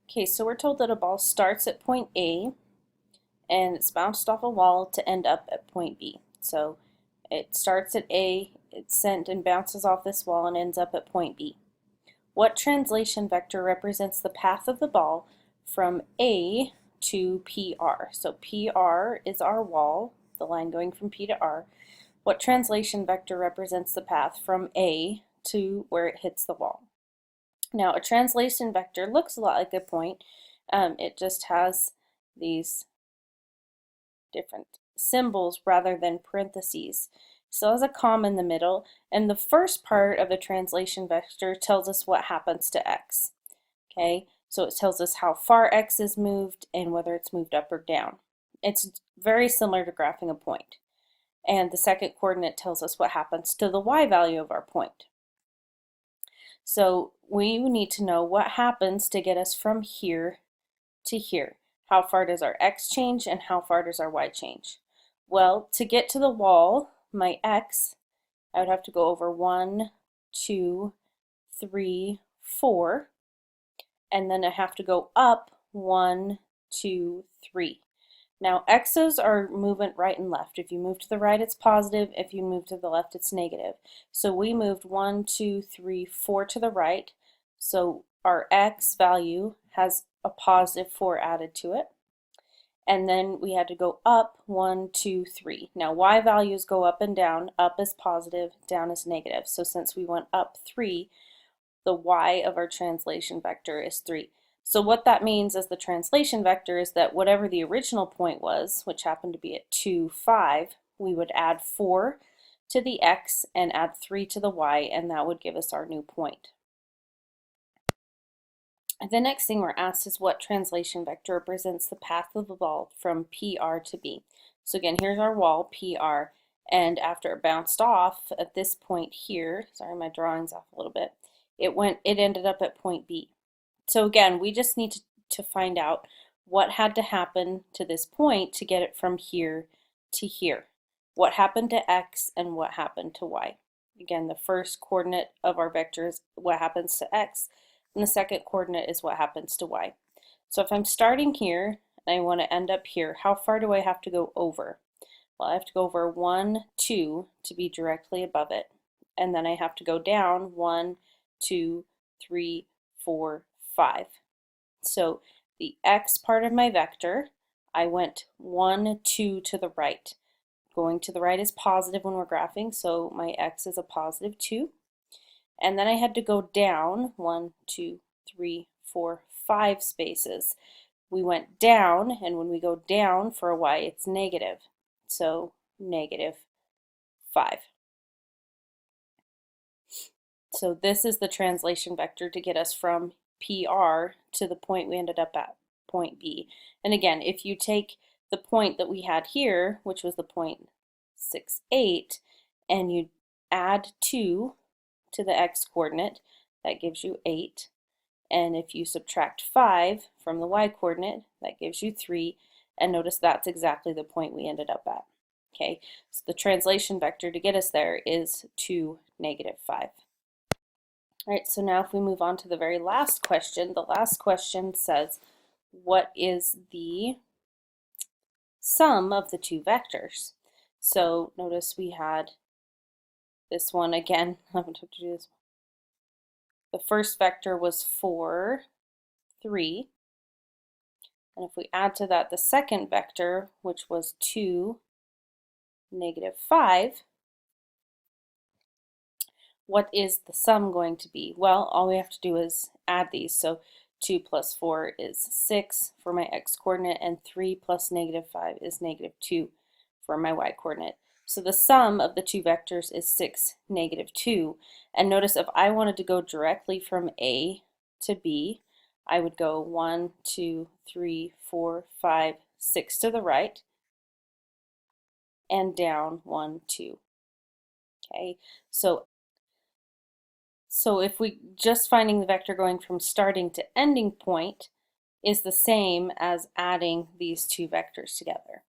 Okay, so we're told that a ball starts at point A and it's bounced off a wall to end up at point B. So it starts at A, it's sent and bounces off this wall and ends up at point B. What translation vector represents the path of the ball from A to PR? So PR is our wall, the line going from P to R. What translation vector represents the path from A to where it hits the wall? Now, a translation vector looks a lot like a point. It just has these different symbols rather than parentheses. So it has a comma in the middle, and the first part of the translation vector tells us what happens to x. Okay, so it tells us how far x is moved and whether it's moved up or down. It's very similar to graphing a point. And the second coordinate tells us what happens to the y value of our point. So we need to know what happens to get us from here to here. How far does our x change and how far does our y change? Well, to get to the wall, my x, I would have to go over 1, 2, 3, 4, and then I have to go up 1, 2, 3. Now, x's are movement right and left. If you move to the right, it's positive. If you move to the left, it's negative. So we moved 1, 2, 3, 4 to the right. So our x value has a positive 4 added to it. And then we had to go up 1, 2, 3. Now, y values go up and down. Up is positive, down is negative. So since we went up 3, the y of our translation vector is 3. So what that means as the translation vector is that whatever the original point was, which happened to be at 2, 5, we would add 4 to the x and add 3 to the y, and that would give us our new point. The next thing we're asked is what translation vector represents the path of the ball from PR to B. So again, here's our wall, PR, and after it bounced off at this point here, sorry, my drawing's off a little bit, it ended up at point B. So again, we just need to find out what had to happen to this point to get it from here to here. What happened to x and what happened to y. Again, the first coordinate of our vector is what happens to x, and the second coordinate is what happens to y. So if I'm starting here and I want to end up here, how far do I have to go over? Well, I have to go over 1, 2 to be directly above it, and then I have to go down 1, 2, 3, 4, 5. So the x part of my vector, I went 1, 2 to the right. Going to the right is positive when we're graphing, so my x is a positive 2. And then I had to go down 1, 2, 3, 4, 5 spaces. We went down, and when we go down for a y, it's negative. So negative 5. So this is the translation vector to get us from PR to the point we ended up at, point B. And again, if you take the point that we had here, which was the point 6, 8, and you add 2 to the x coordinate, that gives you 8. And if you subtract 5 from the y coordinate, that gives you 3. And notice that's exactly the point we ended up at. Okay, so the translation vector to get us there is 2, negative 5. All right, so now if we move on to the very last question, the last question says, what is the sum of the two vectors? So notice we had this one again. I'm going to have to do this. The first vector was 4, 3. And if we add to that the second vector, which was 2, negative 5, what is the sum going to be? Well, all we have to do is add these. So 2 plus 4 is 6 for my x coordinate, and 3 plus negative 5 is negative 2 for my y coordinate. So the sum of the two vectors is 6, negative 2. And notice if I wanted to go directly from A to B, I would go 1, 2, 3, 4, 5, 6 to the right, and down 1, 2. Okay, so if we just finding the vector going from starting to ending point is the same as adding these two vectors together.